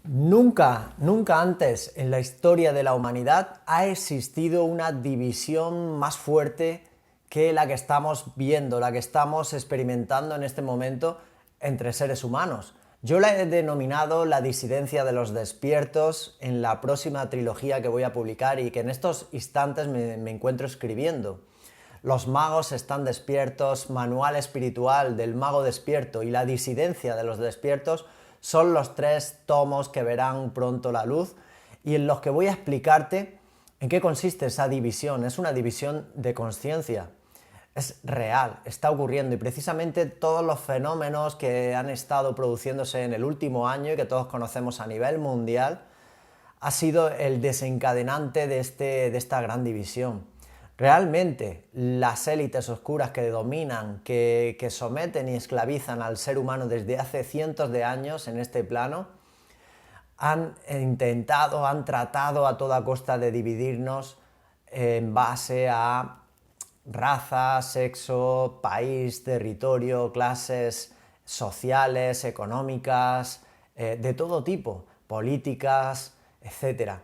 Nunca antes en la historia de la humanidad ha existido una división más fuerte que la que estamos viendo, la que estamos experimentando en este momento entre seres humanos. Yo la he denominado la disidencia de los despiertos en la próxima trilogía que voy a publicar y que en estos instantes me encuentro escribiendo. Los magos están despiertos, manual espiritual del mago despierto y la disidencia de los despiertos son los 3 tomos que verán pronto la luz y en los que voy a explicarte en qué consiste esa división. Es una división de conciencia, es real, está ocurriendo y precisamente todos los fenómenos que han estado produciéndose en el último año y que todos conocemos a nivel mundial ha sido el desencadenante de esta gran división. Realmente las élites oscuras que dominan, que someten y esclavizan al ser humano desde hace cientos de años en este plano, han tratado a toda costa de dividirnos en base a raza, sexo, país, territorio, clases sociales, económicas, de todo tipo, políticas, etc.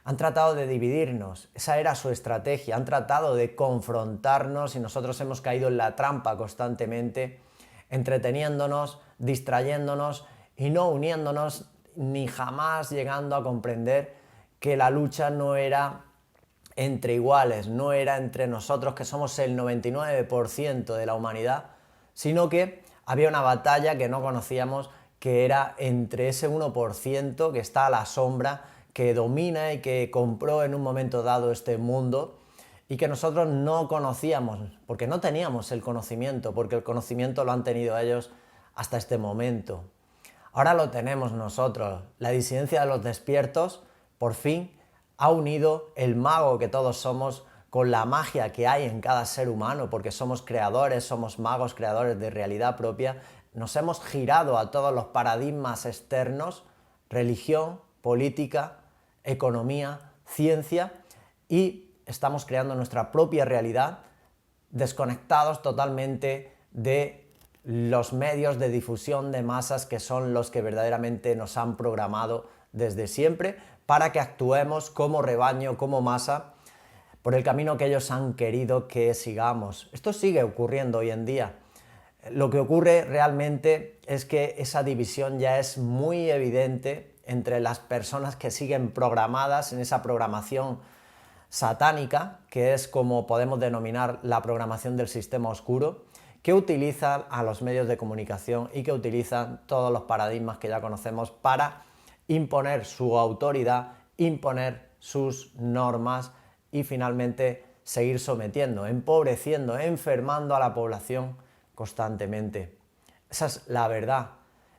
Han tratado de dividirnos, esa era su estrategia, han tratado de confrontarnos y nosotros hemos caído en la trampa constantemente, entreteniéndonos, distrayéndonos y no uniéndonos, ni jamás llegando a comprender que la lucha no era entre iguales, no era entre nosotros que somos el 99% de la humanidad, sino que había una batalla que no conocíamos, que era entre ese 1% que está a la sombra, que domina y que compró en un momento dado este mundo y que nosotros no conocíamos, porque no teníamos el conocimiento, porque el conocimiento lo han tenido ellos hasta este momento. Ahora lo tenemos nosotros. La disidencia de los despiertos, por fin, ha unido el mago que todos somos con la magia que hay en cada ser humano, porque somos creadores, somos magos, creadores de realidad propia. Nos hemos girado a todos los paradigmas externos, religión, política, economía, ciencia, y estamos creando nuestra propia realidad, desconectados totalmente de los medios de difusión de masas que son los que verdaderamente nos han programado desde siempre para que actuemos como rebaño, como masa, por el camino que ellos han querido que sigamos. Esto sigue ocurriendo hoy en día. Lo que ocurre realmente es que esa división ya es muy evidente entre las personas que siguen programadas en esa programación satánica, que es como podemos denominar la programación del sistema oscuro, que utilizan a los medios de comunicación y que utilizan todos los paradigmas que ya conocemos para imponer su autoridad, imponer sus normas y finalmente seguir sometiendo, empobreciendo, enfermando a la población constantemente. Esa es la verdad.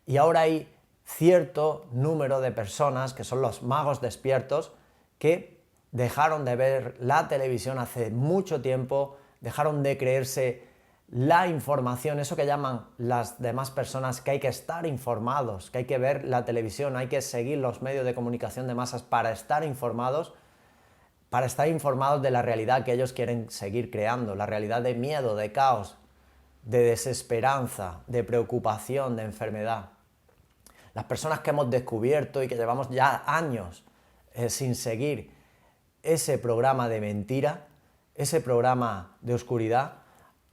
Y ahora hay cierto número de personas, que son los magos despiertos, que dejaron de ver la televisión hace mucho tiempo, dejaron de creerse la información, eso que llaman las demás personas, que hay que estar informados, que hay que ver la televisión, hay que seguir los medios de comunicación de masas para estar informados de la realidad que ellos quieren seguir creando, la realidad de miedo, de caos, de desesperanza, de preocupación, de enfermedad. Las personas que hemos descubierto y que llevamos ya años sin seguir ese programa de mentira, ese programa de oscuridad,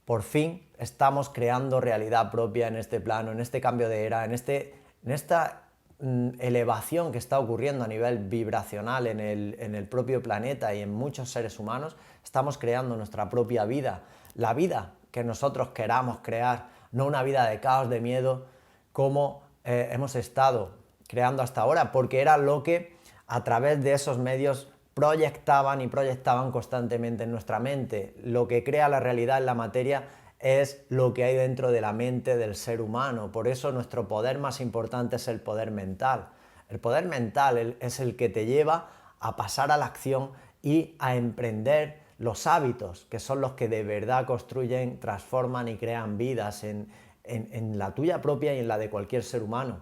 por fin estamos creando realidad propia en este plano, en este cambio de era, en esta elevación que está ocurriendo a nivel vibracional en el propio planeta y en muchos seres humanos. Estamos creando nuestra propia vida, la vida que nosotros queramos crear, no una vida de caos, de miedo, como hemos estado creando hasta ahora, porque era lo que a través de esos medios proyectaban constantemente en nuestra mente. Lo que crea la realidad en la materia es lo que hay dentro de la mente del ser humano. Por eso nuestro poder más importante es el poder mental. El poder mental es el que te lleva a pasar a la acción y a emprender los hábitos, que son los que de verdad construyen, transforman y crean vidas en la tuya propia y en la de cualquier ser humano.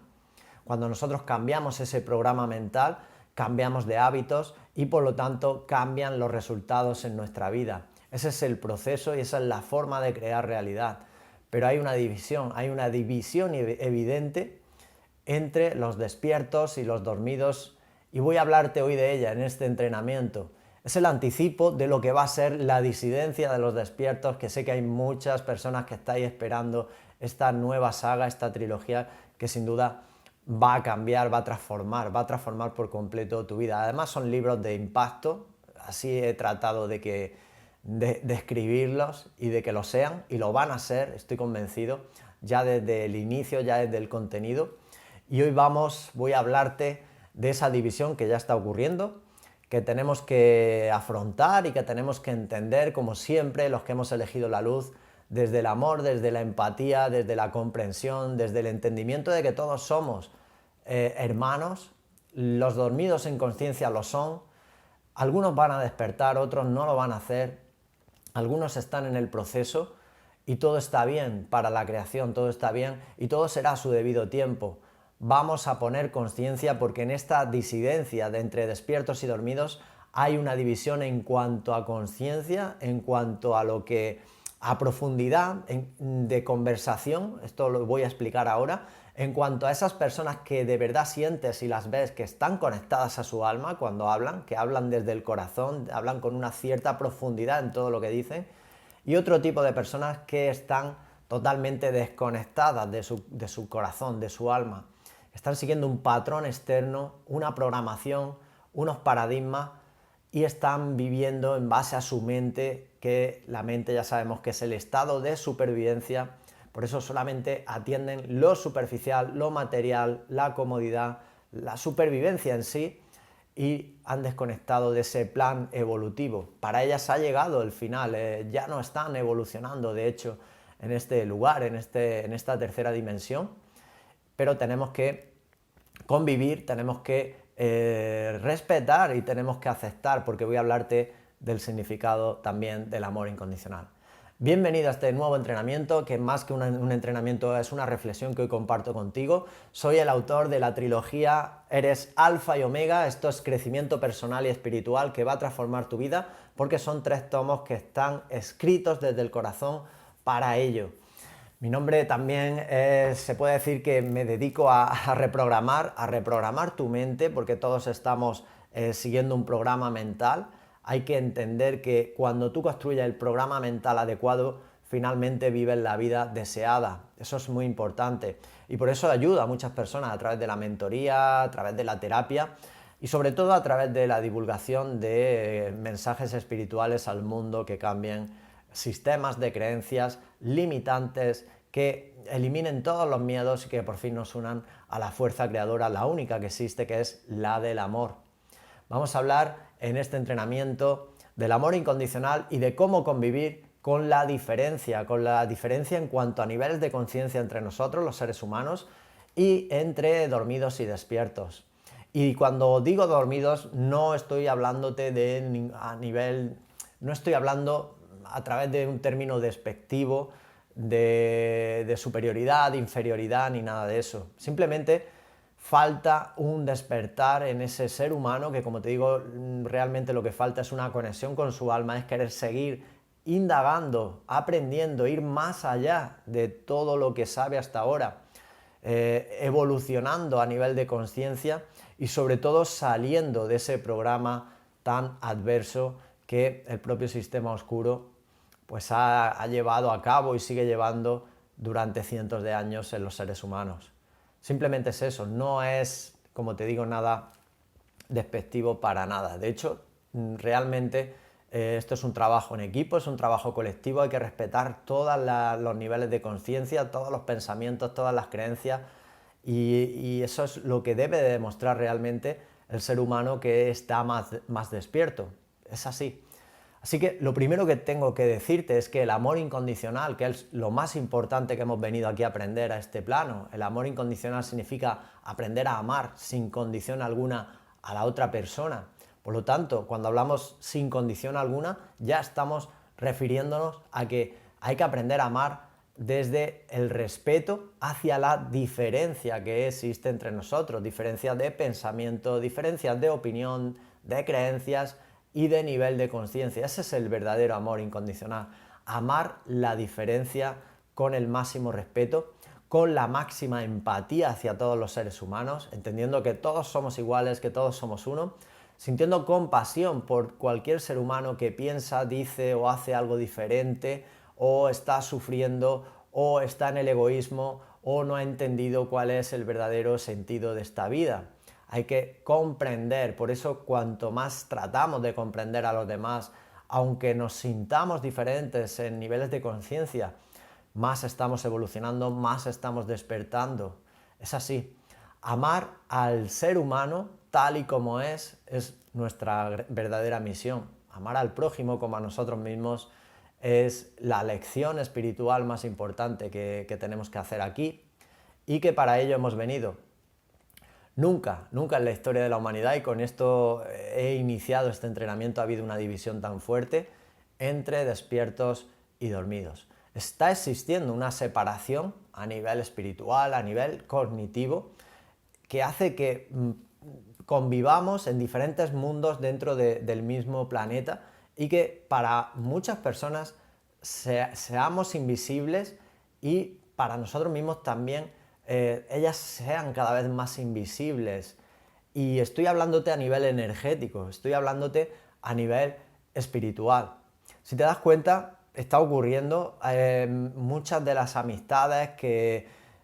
Cuando nosotros cambiamos ese programa mental, cambiamos de hábitos y por lo tanto cambian los resultados en nuestra vida. Ese es el proceso y esa es la forma de crear realidad. Pero hay una división evidente entre los despiertos y los dormidos, y voy a hablarte hoy de ella en este entrenamiento. Es el anticipo de lo que va a ser la disidencia de los despiertos, que sé que hay muchas personas que estáis esperando esta nueva saga, esta trilogía, que sin duda va a cambiar, va a transformar por completo tu vida. Además son libros de impacto, así he tratado de escribirlos y de que lo sean, y lo van a ser, estoy convencido, ya desde el inicio, ya desde el contenido. Y hoy voy a hablarte de esa división que ya está ocurriendo, que tenemos que afrontar y que tenemos que entender, como siempre, los que hemos elegido la luz, desde el amor, desde la empatía, desde la comprensión, desde el entendimiento de que todos somos hermanos. Los dormidos en conciencia lo son, algunos van a despertar, otros no lo van a hacer, algunos están en el proceso y todo está bien para la creación, todo está bien y todo será a su debido tiempo. Vamos a poner conciencia porque en esta disidencia de entre despiertos y dormidos hay una división en cuanto a conciencia, en cuanto a lo que a profundidad de conversación, esto lo voy a explicar ahora, en cuanto a esas personas que de verdad sientes y las ves que están conectadas a su alma cuando hablan, que hablan desde el corazón, hablan con una cierta profundidad en todo lo que dicen, y otro tipo de personas que están totalmente desconectadas de su corazón, de su alma. Están siguiendo un patrón externo, una programación, unos paradigmas y están viviendo en base a su mente, que la mente ya sabemos que es el estado de supervivencia, por eso solamente atienden lo superficial, lo material, la comodidad, la supervivencia en sí, y han desconectado de ese plan evolutivo. Para ellas ha llegado el final, ya no están evolucionando, de hecho, en este lugar, en esta tercera dimensión, pero tenemos que convivir, tenemos que respetar y tenemos que aceptar, porque voy a hablarte del significado también del amor incondicional. Bienvenido a este nuevo entrenamiento, que más que un entrenamiento es una reflexión que hoy comparto contigo. Soy el autor de la trilogía Eres Alfa y Omega, esto es crecimiento personal y espiritual que va a transformar tu vida, porque son 3 tomos que están escritos desde el corazón para ello. Mi nombre también se puede decir que me dedico a reprogramar tu mente, porque todos estamos siguiendo un programa mental. Hay que entender que cuando tú construyes el programa mental adecuado, finalmente vives la vida deseada. Eso es muy importante. Y por eso ayuda a muchas personas a través de la mentoría, a través de la terapia y sobre todo a través de la divulgación de mensajes espirituales al mundo que cambien sistemas de creencias limitantes, que eliminen todos los miedos y que por fin nos unan a la fuerza creadora, la única que existe, que es la del amor. Vamos a hablar en este entrenamiento del amor incondicional y de cómo convivir con la diferencia en cuanto a niveles de conciencia entre nosotros, los seres humanos, y entre dormidos y despiertos. Y cuando digo dormidos, no estoy hablándote no estoy hablando a través de un término despectivo de superioridad, de inferioridad, ni nada de eso. Simplemente falta un despertar en ese ser humano que, como te digo, realmente lo que falta es una conexión con su alma, es querer seguir indagando, aprendiendo, ir más allá de todo lo que sabe hasta ahora, evolucionando a nivel de conciencia y sobre todo saliendo de ese programa tan adverso que el propio sistema oscuro pues ha llevado a cabo y sigue llevando durante cientos de años en los seres humanos. Simplemente es eso, no es, como te digo, nada despectivo para nada. De hecho, realmente esto es un trabajo en equipo, es un trabajo colectivo, hay que respetar todos los niveles de conciencia, todos los pensamientos, todas las creencias, y eso es lo que debe de demostrar realmente el ser humano que está más despierto. Es así. Así que lo primero que tengo que decirte es que el amor incondicional, que es lo más importante que hemos venido aquí a aprender a este plano, el amor incondicional significa aprender a amar sin condición alguna a la otra persona. Por lo tanto, cuando hablamos sin condición alguna, ya estamos refiriéndonos a que hay que aprender a amar desde el respeto hacia la diferencia que existe entre nosotros, diferencias de pensamiento, diferencias de opinión, de creencias y de nivel de conciencia. Ese es el verdadero amor incondicional. Amar la diferencia con el máximo respeto, con la máxima empatía hacia todos los seres humanos, entendiendo que todos somos iguales, que todos somos uno, sintiendo compasión por cualquier ser humano que piensa, dice o hace algo diferente, o está sufriendo, o está en el egoísmo, o no ha entendido cuál es el verdadero sentido de esta vida. Hay que comprender, por eso cuanto más tratamos de comprender a los demás, aunque nos sintamos diferentes en niveles de conciencia, más estamos evolucionando, más estamos despertando. Es así. Amar al ser humano tal y como es nuestra verdadera misión. Amar al prójimo como a nosotros mismos es la lección espiritual más importante que tenemos que hacer aquí y que para ello hemos venido. Nunca, nunca en la historia de la humanidad, y con esto he iniciado este entrenamiento, ha habido una división tan fuerte entre despiertos y dormidos. Está existiendo una separación a nivel espiritual, a nivel cognitivo, que hace que convivamos en diferentes mundos dentro del mismo planeta y que para muchas personas seamos invisibles y para nosotros mismos también ellas sean cada vez más invisibles. Y estoy hablándote a nivel energético, estoy hablándote a nivel espiritual. Si te das cuenta, está ocurriendo muchas de las amistades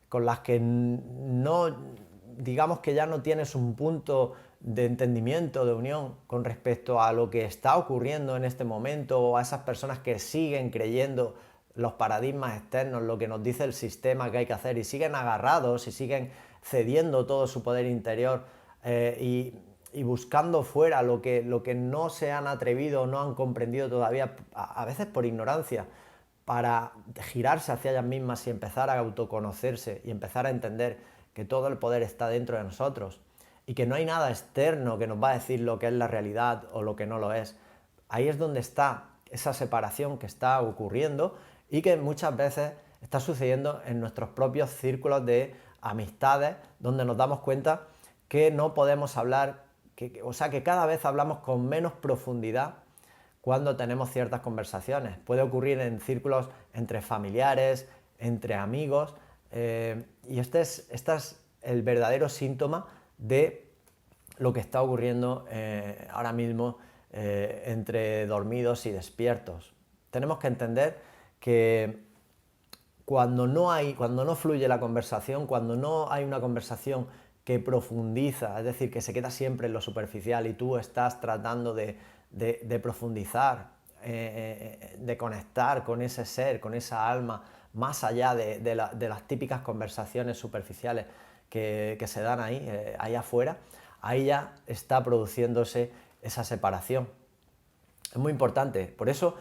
con las que no, digamos que ya no tienes un punto de entendimiento, de unión con respecto a lo que está ocurriendo en este momento, o a esas personas que siguen creyendo los paradigmas externos, lo que nos dice el sistema que hay que hacer, y siguen agarrados y siguen cediendo todo su poder interior y buscando fuera lo que no se han atrevido o no han comprendido todavía, a veces por ignorancia, para girarse hacia ellas mismas y empezar a autoconocerse y empezar a entender que todo el poder está dentro de nosotros y que no hay nada externo que nos va a decir lo que es la realidad o lo que no lo es. Ahí es donde está esa separación que está ocurriendo y que muchas veces está sucediendo en nuestros propios círculos de amistades, donde nos damos cuenta que no podemos hablar, o sea, que cada vez hablamos con menos profundidad cuando tenemos ciertas conversaciones. Puede ocurrir en círculos entre familiares, entre amigos, y este es el verdadero síntoma de lo que está ocurriendo ahora mismo entre dormidos y despiertos. Tenemos que entender que cuando no fluye la conversación, cuando no hay una conversación que profundiza, es decir, que se queda siempre en lo superficial y tú estás tratando de profundizar, de conectar con ese ser, con esa alma, más allá de las típicas conversaciones superficiales que se dan ahí afuera, ahí ya está produciéndose esa separación. Es muy importante, por eso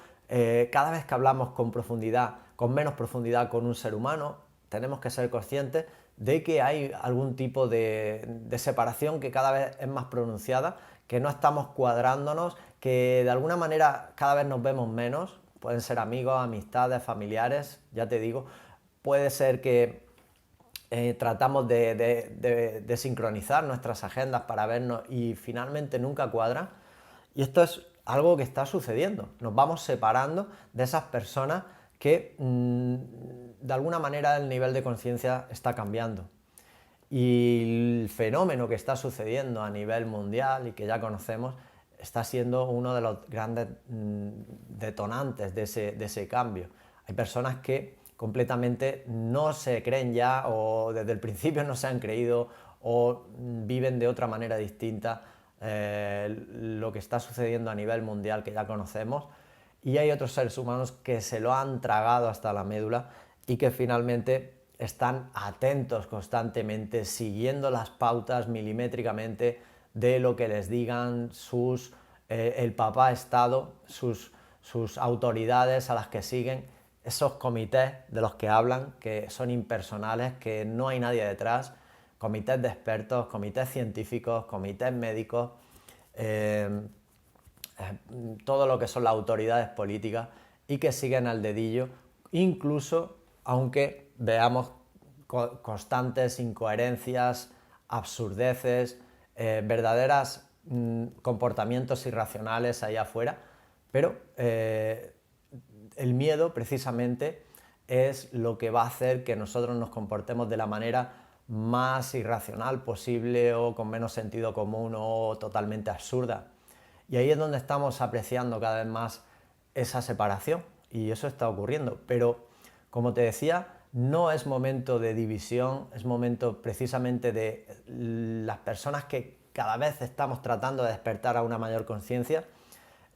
cada vez que hablamos con profundidad, con menos profundidad con un ser humano, tenemos que ser conscientes de que hay algún tipo de separación que cada vez es más pronunciada, que no estamos cuadrándonos, que de alguna manera cada vez nos vemos menos, pueden ser amigos, amistades, familiares, ya te digo, puede ser que tratamos de sincronizar nuestras agendas para vernos y finalmente nunca cuadran. Y esto es algo que está sucediendo. Nos vamos separando de esas personas que de alguna manera el nivel de conciencia está cambiando. Y el fenómeno que está sucediendo a nivel mundial y que ya conocemos está siendo uno de los grandes detonantes de ese cambio. Hay personas que completamente no se creen ya, o desde el principio no se han creído, o viven de otra manera distinta lo que está sucediendo a nivel mundial que ya conocemos, y hay otros seres humanos que se lo han tragado hasta la médula y que finalmente están atentos constantemente, siguiendo las pautas milimétricamente de lo que les digan el papá Estado, sus autoridades a las que siguen, esos comités de los que hablan, que son impersonales, que no hay nadie detrás, comités de expertos, comités científicos, comités médicos, todo lo que son las autoridades políticas, y que siguen al dedillo, incluso aunque veamos constantes incoherencias, absurdeces, verdaderas comportamientos irracionales ahí afuera, pero el miedo precisamente es lo que va a hacer que nosotros nos comportemos de la manera más irracional posible o con menos sentido común o totalmente absurda. Y ahí es donde estamos apreciando cada vez más esa separación y eso está ocurriendo. Pero, como te decía, no es momento de división, es momento precisamente de las personas que cada vez estamos tratando de despertar a una mayor conciencia,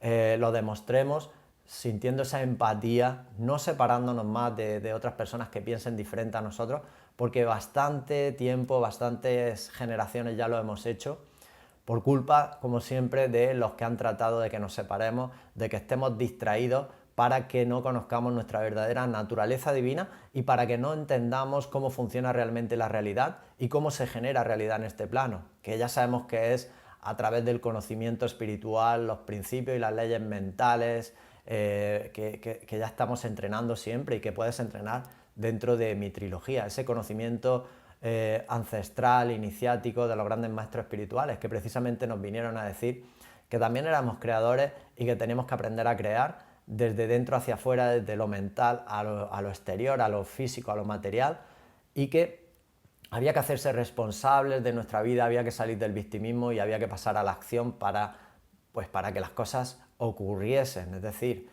lo demostremos sintiendo esa empatía, no separándonos más de otras personas que piensen diferente a nosotros, porque bastante tiempo, bastantes generaciones ya lo hemos hecho, por culpa, como siempre, de los que han tratado de que nos separemos, de que estemos distraídos para que no conozcamos nuestra verdadera naturaleza divina y para que no entendamos cómo funciona realmente la realidad y cómo se genera realidad en este plano, que ya sabemos que es a través del conocimiento espiritual, los principios y las leyes mentales, que ya estamos entrenando siempre y que puedes entrenar dentro de mi trilogía, ese conocimiento ancestral, iniciático de los grandes maestros espirituales, que precisamente nos vinieron a decir que también éramos creadores y que teníamos que aprender a crear desde dentro hacia afuera, desde lo mental a lo exterior, a lo físico, a lo material, y que había que hacerse responsables de nuestra vida, había que salir del victimismo y había que pasar a la acción para que las cosas ocurriesen. Es decir,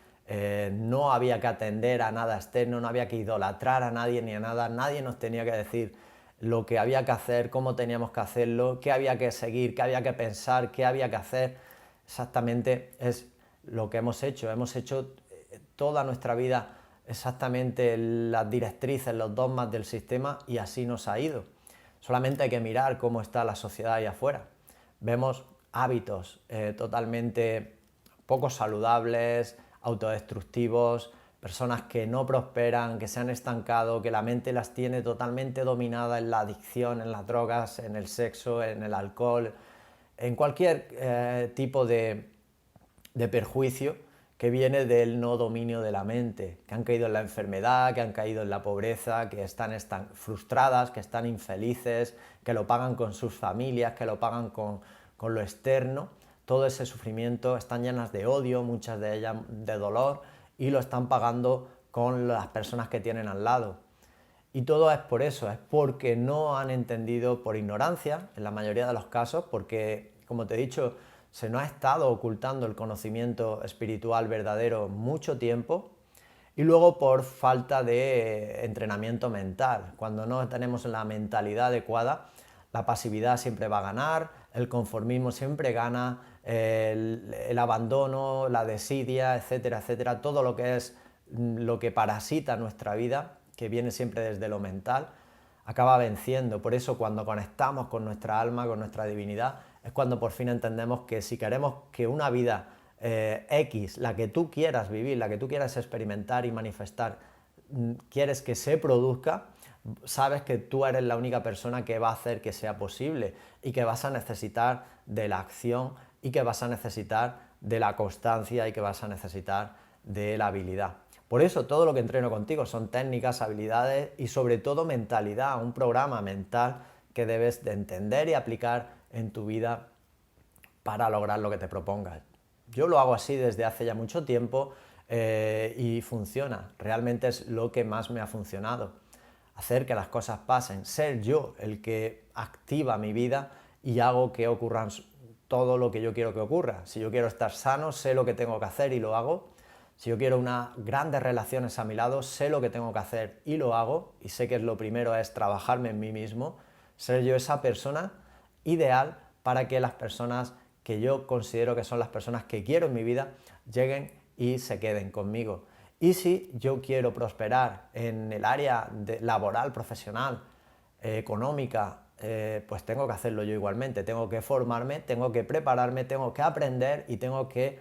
no había que atender a nada externo, no había que idolatrar a nadie ni a nada, nadie nos tenía que decir lo que había que hacer, cómo teníamos que hacerlo, qué había que seguir, qué había que pensar, qué había que hacer. Exactamente es lo que hemos hecho toda nuestra vida exactamente las directrices, los dogmas del sistema y así nos ha ido. Solamente hay que mirar cómo está la sociedad ahí afuera. Vemos hábitos totalmente poco saludables, autodestructivos, personas que no prosperan, que se han estancado, que la mente las tiene totalmente dominadas en la adicción, en las drogas, en el sexo, en el alcohol, en cualquier tipo de perjuicio que viene del no dominio de la mente, que han caído en la enfermedad, que han caído en la pobreza, que están frustradas, que están infelices, que lo pagan con sus familias, que lo pagan con lo externo. Todo ese sufrimiento, están llenas de odio, muchas de ellas de dolor, y lo están pagando con las personas que tienen al lado. Y todo es por eso, es porque no han entendido, por ignorancia, en la mayoría de los casos, porque, como te he dicho, se nos ha estado ocultando el conocimiento espiritual verdadero mucho tiempo, y luego por falta de entrenamiento mental. Cuando no tenemos la mentalidad adecuada, la pasividad siempre va a ganar, el conformismo siempre gana, el abandono, la desidia, etcétera, etcétera, todo lo que es lo que parasita nuestra vida, que viene siempre desde lo mental, acaba venciendo. Por eso cuando conectamos con nuestra alma, con nuestra divinidad, es cuando por fin entendemos que si queremos que una vida X, la que tú quieras vivir, la que tú quieras experimentar y manifestar, quieres que se produzca, sabes que tú eres la única persona que va a hacer que sea posible y que vas a necesitar de la acción y que vas a necesitar de la constancia y que vas a necesitar de la habilidad. Por eso todo lo que entreno contigo son técnicas, habilidades y sobre todo mentalidad, un programa mental que debes de entender y aplicar en tu vida para lograr lo que te propongas. Yo lo hago así desde hace ya mucho tiempo y funciona, realmente es lo que más me ha funcionado. Hacer que las cosas pasen, ser yo el que activa mi vida y hago que ocurran todo lo que yo quiero que ocurra. Si yo quiero estar sano, sé lo que tengo que hacer y lo hago. Si yo quiero unas grandes relaciones a mi lado, sé lo que tengo que hacer y lo hago. Y sé que lo primero es trabajarme en mí mismo, ser yo esa persona ideal para que las personas que yo considero que son las personas que quiero en mi vida lleguen y se queden conmigo. Y si yo quiero prosperar en el área laboral, profesional, económica, pues tengo que hacerlo yo igualmente. Tengo que formarme, tengo que prepararme, tengo que aprender y tengo que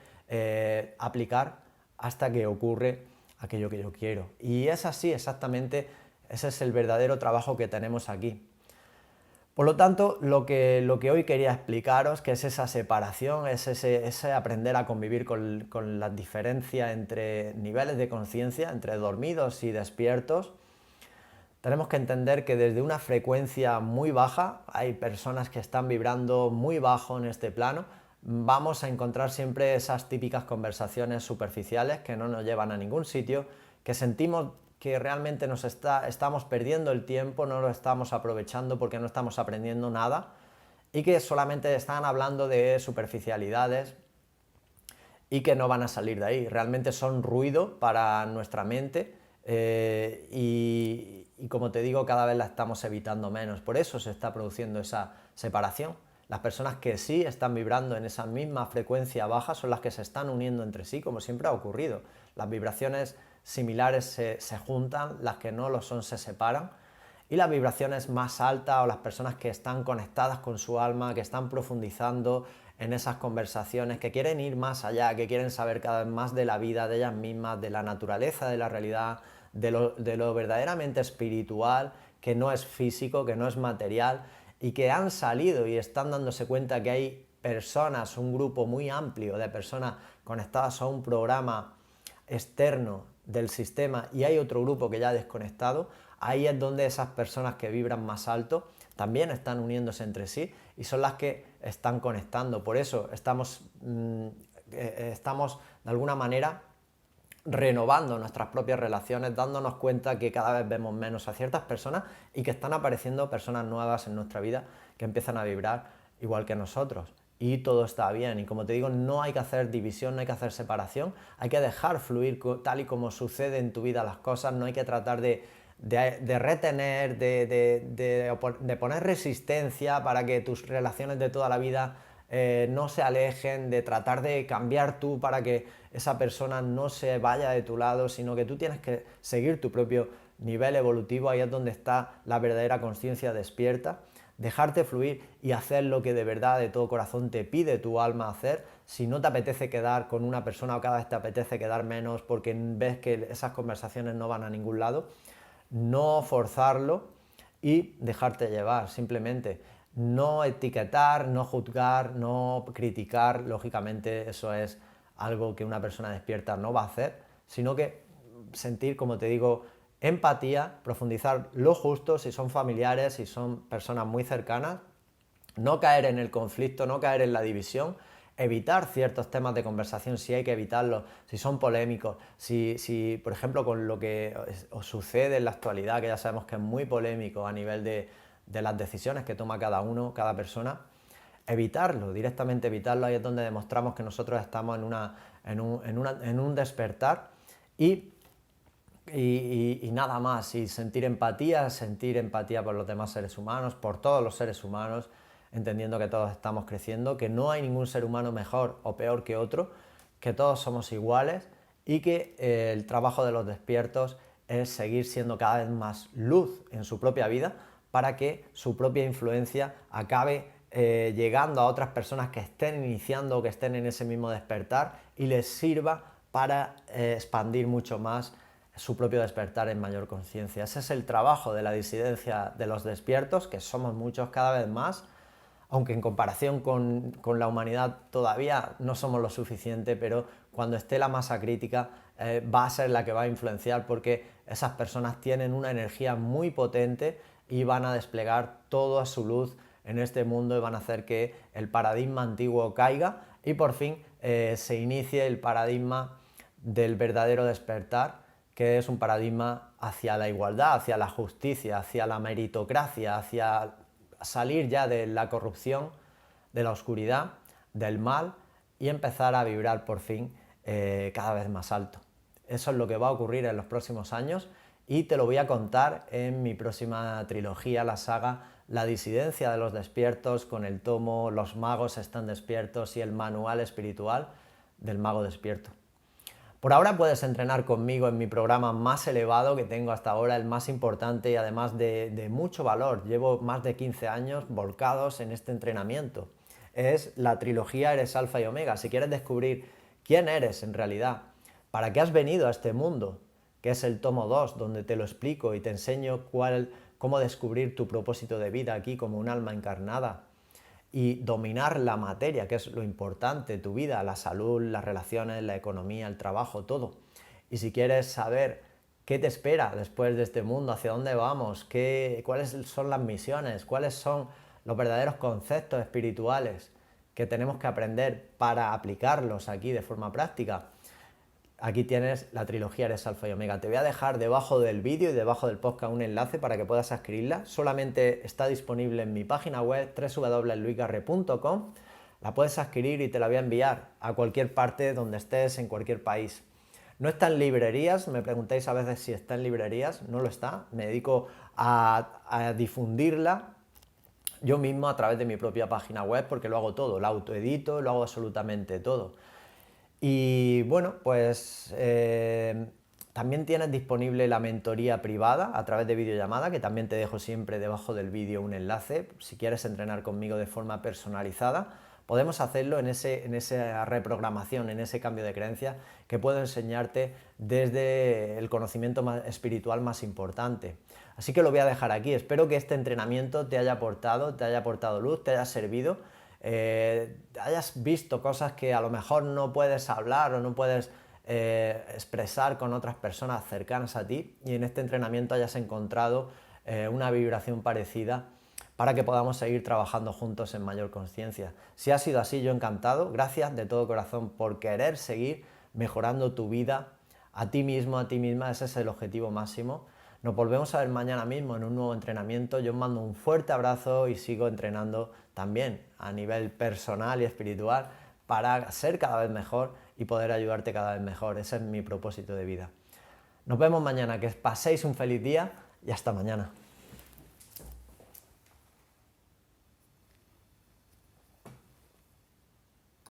aplicar hasta que ocurre aquello que yo quiero. Y es así, exactamente, ese es el verdadero trabajo que tenemos aquí. Por lo tanto, lo que hoy quería explicaros, que es esa separación, es ese aprender a convivir con las diferencias entre niveles de conciencia, entre dormidos y despiertos. Tenemos que entender que desde una frecuencia muy baja, hay personas que están vibrando muy bajo en este plano, vamos a encontrar siempre esas típicas conversaciones superficiales que no nos llevan a ningún sitio, que sentimos que realmente estamos perdiendo el tiempo, no lo estamos aprovechando porque no estamos aprendiendo nada y que solamente están hablando de superficialidades y que no van a salir de ahí. Realmente son ruido para nuestra mente y como te digo, cada vez la estamos evitando menos. Por eso se está produciendo esa separación. Las personas que sí están vibrando en esa misma frecuencia baja son las que se están uniendo entre sí, como siempre ha ocurrido. Las vibraciones similares se juntan, las que no lo son se separan. Y las vibraciones más altas o las personas que están conectadas con su alma, que están profundizando en esas conversaciones, que quieren ir más allá, que quieren saber cada vez más de la vida, de ellas mismas, de la naturaleza, de la realidad, de lo verdaderamente espiritual, que no es físico, que no es material, y que han salido y están dándose cuenta que hay personas, un grupo muy amplio de personas conectadas a un programa externo del sistema y hay otro grupo que ya ha desconectado. Ahí es donde esas personas que vibran más alto también están uniéndose entre sí y son las que están conectando. Por eso estamos de alguna manera renovando nuestras propias relaciones, dándonos cuenta que cada vez vemos menos a ciertas personas y que están apareciendo personas nuevas en nuestra vida que empiezan a vibrar igual que nosotros. Y todo está bien. Y como te digo, no hay que hacer división, no hay que hacer separación, hay que dejar fluir tal y como sucede en tu vida las cosas, no hay que tratar de retener, de poner resistencia para que tus relaciones de toda la vida no se alejen, de tratar de cambiar tú para que esa persona no se vaya de tu lado, sino que tú tienes que seguir tu propio nivel evolutivo. Ahí es donde está la verdadera conciencia despierta. Dejarte fluir y hacer lo que de verdad, de todo corazón te pide tu alma hacer. Si no te apetece quedar con una persona o cada vez te apetece quedar menos porque ves que esas conversaciones no van a ningún lado, no forzarlo y dejarte llevar, simplemente. No etiquetar, no juzgar, no criticar, lógicamente eso es algo que una persona despierta no va a hacer, sino que sentir, como te digo, empatía, profundizar lo justo si son familiares, si son personas muy cercanas, no caer en el conflicto, no caer en la división, evitar ciertos temas de conversación si hay que evitarlos, si son polémicos, si por ejemplo con lo que os sucede en la actualidad, que ya sabemos que es muy polémico a nivel de las decisiones que toma cada uno, cada persona, evitarlo, directamente evitarlo. Ahí es donde demostramos que nosotros estamos en un despertar y nada más, y sentir empatía por los demás seres humanos, por todos los seres humanos, entendiendo que todos estamos creciendo, que no hay ningún ser humano mejor o peor que otro, que todos somos iguales y que el trabajo de los despiertos es seguir siendo cada vez más luz en su propia vida para que su propia influencia acabe llegando a otras personas que estén iniciando o que estén en ese mismo despertar y les sirva para expandir mucho más su propio despertar en mayor conciencia. Ese es el trabajo de la disidencia de los despiertos, que somos muchos cada vez más, aunque en comparación con la humanidad todavía no somos lo suficiente, pero cuando esté la masa crítica va a ser la que va a influenciar porque esas personas tienen una energía muy potente y van a desplegar toda su luz en este mundo y van a hacer que el paradigma antiguo caiga y por fin se inicie el paradigma del verdadero despertar, que es un paradigma hacia la igualdad, hacia la justicia, hacia la meritocracia, hacia salir ya de la corrupción, de la oscuridad, del mal y empezar a vibrar por fin cada vez más alto. Eso es lo que va a ocurrir en los próximos años y te lo voy a contar en mi próxima trilogía, la saga La disidencia de los despiertos, con el tomo Los magos están despiertos y el manual espiritual del mago despierto. Por ahora puedes entrenar conmigo en mi programa más elevado que tengo hasta ahora, el más importante y además de mucho valor. Llevo más de 15 años volcados en este entrenamiento. Es la trilogía Eres Alfa y Omega. Si quieres descubrir quién eres en realidad, para qué has venido a este mundo, que es el tomo 2, donde te lo explico y te enseño cómo descubrir tu propósito de vida aquí como un alma encarnada y dominar la materia, que es lo importante, tu vida, la salud, las relaciones, la economía, el trabajo, todo. Y si quieres saber qué te espera después de este mundo, hacia dónde vamos, cuáles son las misiones, cuáles son los verdaderos conceptos espirituales que tenemos que aprender para aplicarlos aquí de forma práctica, aquí tienes la trilogía Eres Alfa y Omega. Te voy a dejar debajo del vídeo y debajo del podcast un enlace para que puedas adquirirla. Solamente está disponible en mi página web www.luisgarre.com. La puedes adquirir y te la voy a enviar a cualquier parte donde estés, en cualquier país. No está en librerías, me preguntáis a veces si está en librerías, no lo está. Me dedico a difundirla yo mismo a través de mi propia página web porque lo hago todo, lo autoedito, lo hago absolutamente todo. Y bueno, pues también tienes disponible la mentoría privada a través de videollamada, que también te dejo siempre debajo del vídeo un enlace. Si quieres entrenar conmigo de forma personalizada, podemos hacerlo en esa reprogramación, en ese cambio de creencia que puedo enseñarte desde el conocimiento espiritual más importante. Así que lo voy a dejar aquí. Espero que este entrenamiento te haya aportado luz, te haya servido, hayas visto cosas que a lo mejor no puedes hablar o no puedes expresar con otras personas cercanas a ti y en este entrenamiento hayas encontrado una vibración parecida para que podamos seguir trabajando juntos en mayor conciencia. Si ha sido así, yo encantado. Gracias de todo corazón por querer seguir mejorando tu vida a ti mismo, a ti misma. Ese es el objetivo máximo. Nos volvemos a ver mañana mismo en un nuevo entrenamiento. Yo os mando un fuerte abrazo y sigo entrenando también a nivel personal y espiritual para ser cada vez mejor y poder ayudarte cada vez mejor. Ese es mi propósito de vida. Nos vemos mañana, que paséis un feliz día y hasta mañana.